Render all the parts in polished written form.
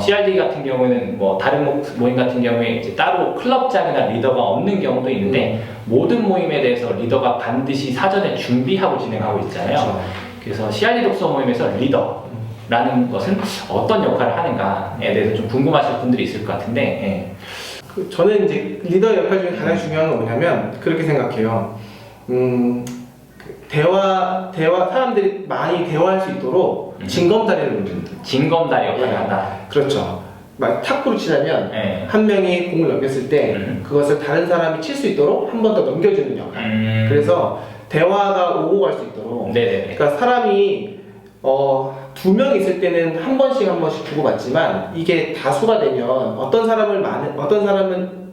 CRD 같은 경우에는 뭐 다른 모임 같은 경우에 이제 따로 클럽장이나 리더가 없는 경우도 있는데 모든 모임에 대해서 리더가 반드시 사전에 준비하고 진행하고 있잖아요. 그렇죠. 그래서 CRD 독서 모임에서 리더라는 것은 어떤 역할을 하는가에 대해서 좀 궁금하실 분들이 있을 것 같은데 저는 이제 리더 역할 중에 가장 중요한 건 뭐냐면 그렇게 생각해요. 사람들이 많이 대화할 수 있도록 징검다리를 놓는. 징검다리 역할을 한다. 그렇죠. 막 탁구를 치자면 한 명이 공을 넘겼을 때 그것을 다른 사람이 칠 수 있도록 한 번 더 넘겨주는 역할. 그래서 대화가 오고 갈 수 있도록. 그러니까 사람이 두 명 있을 때는 한 번씩 주고받지만 이게 다수가 되면 어떤 사람은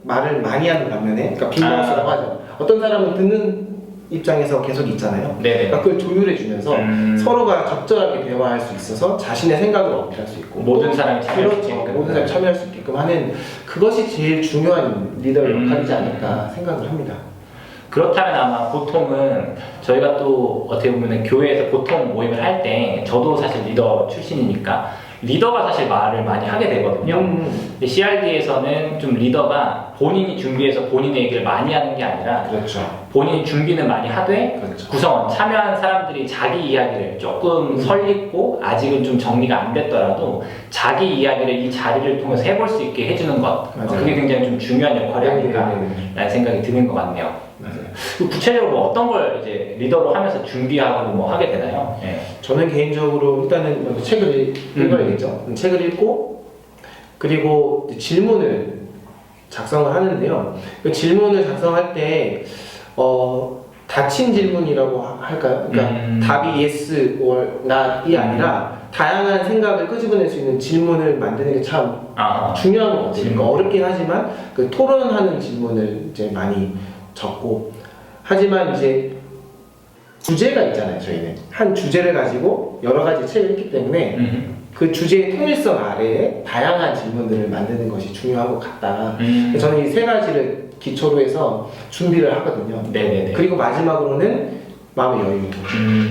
말을 많이 하는 반면에, 그러니까 빈마우스라고 하죠. 어떤 사람은 듣는 입장에서 계속 있잖아요. 그러니까 그걸 조율해주면서 서로가 적절하게 대화할 수 있어서 자신의 생각을 어필할 수 있고 모든 사람이 참여할 수 있게끔 모든 사람이 참여할 수 있게끔 하는 그것이 제일 중요한 리더의 역할이지 않을까 생각을 합니다. 그렇다면 아마 보통은 저희가 또 어떻게 보면 교회에서 보통 모임을 할 때 저도 사실 리더 출신이니까 리더가 사실 말을 많이 하게 되거든요. 근데 CRD에서는 좀 리더가 본인이 준비해서 본인의 얘기를 많이 하는 게 아니라 그렇죠. 본인이 준비는 많이 하되 그렇죠. 구성원, 참여한 사람들이 자기 이야기를 조금 설립고 아직은 좀 정리가 안 됐더라도 자기 이야기를 이 자리를 통해서 해볼 수 있게 해주는 것, 그게 굉장히 좀 중요한 역할이 아닐까라는 생각이 드는 것 같네요. 구체적으로 어떤 걸 이제 리더로 하면서 준비하고 뭐 하게 되나요? 저는 개인적으로 일단은 먼저 책을 읽어야겠죠. 책을 읽고 그리고 질문을 작성을 하는데요. 그 질문을 작성할 때 닫힌 질문이라고 할까요? 그러니까 답이 yes or not이 아니라 다양한 생각을 끄집어낼 수 있는 질문을 만드는 게 참 중요한 것 같아요. 그러니까 어렵긴 하지만 그 토론하는 질문을 이제 많이 적고, 하지만 이제 주제가 있잖아요. 저희는 한 주제를 가지고 여러 가지 책을 읽기 때문에 그 주제의 통일성 아래에 다양한 질문들을 만드는 것이 중요한 것 같다. 저는 이 세 가지를 기초로 해서 준비를 하거든요. 그리고 마지막으로는 마음의 여유.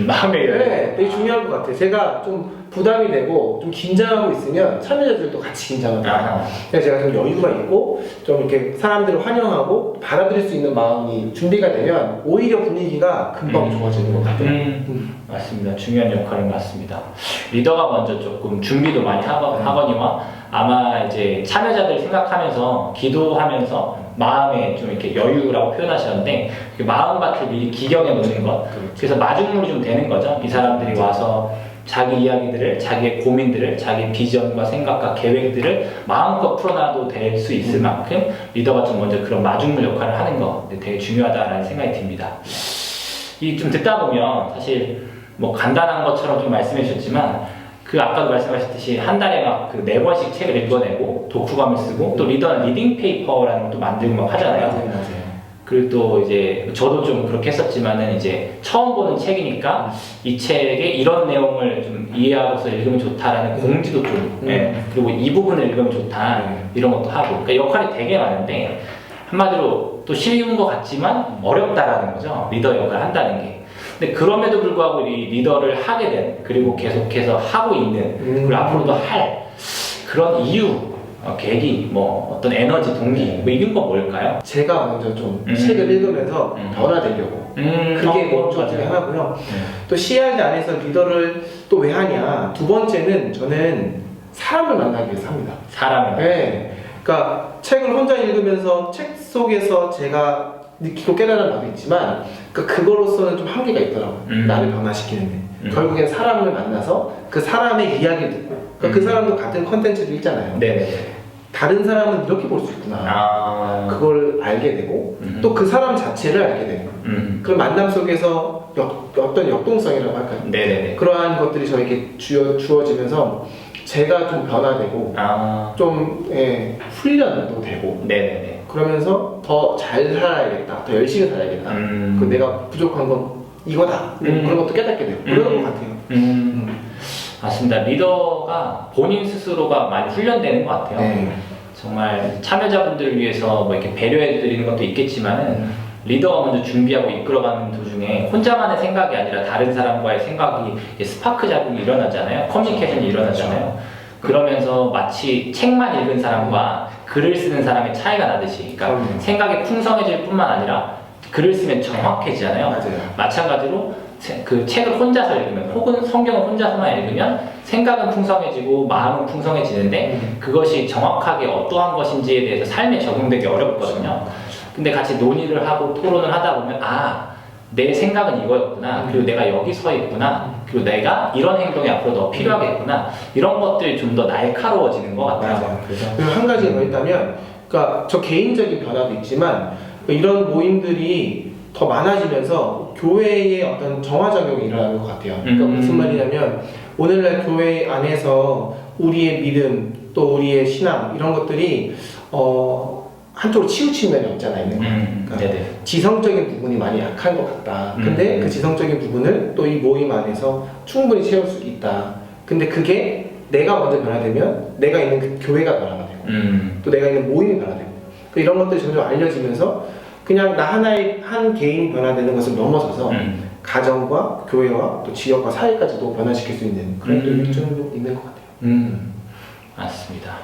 마음의 여유. 네, 되게 중요한 것 같아요. 제가 좀 부담이 되고 좀 긴장하고 있으면 참여자들도 같이 긴장하더라고요. 그래서 제가 좀 여유가 있고 좀 이렇게 사람들을 환영하고 받아들일 수 있는 마음이 준비가 되면 오히려 분위기가 금방 좋아지는 것 같아요. 맞습니다. 중요한 역할은 맞습니다. 리더가 먼저 조금 준비도 많이 하거니와 아마 이제 참여자들 생각하면서 기도하면서 마음에 좀 이렇게 여유라고 표현하셨는데 그 마음밭을 미리 기경해 놓는 것. 그래서 마중물이 좀 되는 거죠. 이 사람들이 와서 자기 이야기들을, 자기의 고민들을, 자기 비전과 생각과 계획들을 마음껏 풀어놔도 될 수 있을 만큼 리더가 좀 먼저 그런 마중물 역할을 하는 거 되게 중요하다라는 생각이 듭니다. 이 좀 듣다 보면 사실 뭐 간단한 것처럼 좀 말씀해 주셨지만 그 아까도 말씀하셨듯이 한 달에 막 그 4번씩 책을 읽어내고 독후감을 쓰고 또 리더는 리딩 페이퍼라는 것도 만들고 막 하잖아요. 그리고 또 이제 저도 좀 그렇게 했었지만은 이제 처음 보는 책이니까 이 책에 이런 내용을 좀 이해하고서 읽으면 좋다라는 공지도 좀 그리고 이 부분을 읽으면 좋다 이런 것도 하고, 그러니까 역할이 되게 많은데 한마디로 또 쉬운 것 같지만 어렵다라는 거죠. 리더 역할을 한다는 게. 근데 그럼에도 불구하고 이 리더를 하게 된, 그리고 계속해서 하고 있는, 그리고 앞으로도 할 그런 이유, 계기, 뭐 어떤 에너지, 동기, 뭐 이런 건 뭘까요? 제가 먼저 좀 책을 읽으면서 변화되려고 그게 먼저 중에 하나고요. 또 CRD 안에서 리더를 또 왜 하냐, 두 번째는 저는 사람을 만나기 위해서 합니다. 사람을? 네. 그러니까 책을 혼자 읽으면서 책 속에서 제가 느끼고 깨달은 바도 있지만 그거로서는 좀 한계가 있더라고요. 나를 변화시키는데 결국엔 사람을 만나서 그 사람의 이야기를 듣고 그 사람도 같은 컨텐츠를 읽잖아요. 다른 사람은 이렇게 볼 수 있구나. 그걸 알게 되고 또 그 사람 자체를 알게 되는 그 만남 속에서 어떤 역동성이라고 할까요? 그러한 것들이 저에게 주어지면서 제가 좀 변화되고 좀 훈련도 되고 그러면서 더 잘 살아야겠다, 더 열심히 살아야겠다, 그 내가 부족한 건 이거다, 그런 것도 깨닫게 되고 그런 것 같아요. 맞습니다. 리더가 본인 스스로가 많이 훈련되는 것 같아요. 정말 참여자분들을 위해서 뭐 이렇게 배려해 드리는 것도 있겠지만은 리더가 먼저 준비하고 이끌어가는 도중에 혼자만의 생각이 아니라 다른 사람과의 생각이 스파크 작용이 일어나잖아요. 커뮤니케이션이 일어나잖아요. 그러면서 마치 책만 읽은 사람과 글을 쓰는 사람의 차이가 나듯이, 그러니까 그럼요. 생각이 풍성해질 뿐만 아니라 글을 쓰면 정확해지잖아요. 맞아요. 마찬가지로 그 책을 혼자서 읽으면 혹은 성경을 혼자서만 읽으면 생각은 풍성해지고 마음은 풍성해지는데 그것이 정확하게 어떠한 것인지에 대해서 삶에 적용되기 어렵거든요. 근데 같이 논의를 하고 토론을 하다 보면 내 생각은 이거였구나. 그리고 내가 여기 서 있구나. 그리고 내가 이런 행동이 앞으로 더 필요하겠구나. 이런 것들이 좀 더 날카로워지는 것 같아요. 맞아요. 그리고 한 가지가 더 있다면, 그러니까 저 개인적인 변화도 있지만 이런 모임들이 더 많아지면서 교회의 어떤 정화작용이 일어나는 것 같아요. 그러니까 무슨 말이냐면 오늘날 교회 안에서 우리의 믿음 또 우리의 신앙 이런 것들이 한쪽으로 치우친 면이 없잖아 있는 거예요. 그러니까 네네. 지성적인 부분이 많이 약한 것 같다. 근데 그 지성적인 부분을 또 이 모임 안에서 충분히 채울 수 있다. 근데 그게 내가 먼저 변화되면 내가 있는 그 교회가 변화가 되고 또 내가 있는 모임이 변화되고 또 이런 것들이 점점 알려지면서 그냥 나 하나의 한 개인이 변화되는 것을 넘어서서 가정과 교회와 또 지역과 사회까지도 변화시킬 수 있는 그런 일정도 있는 것 같아요. 맞습니다.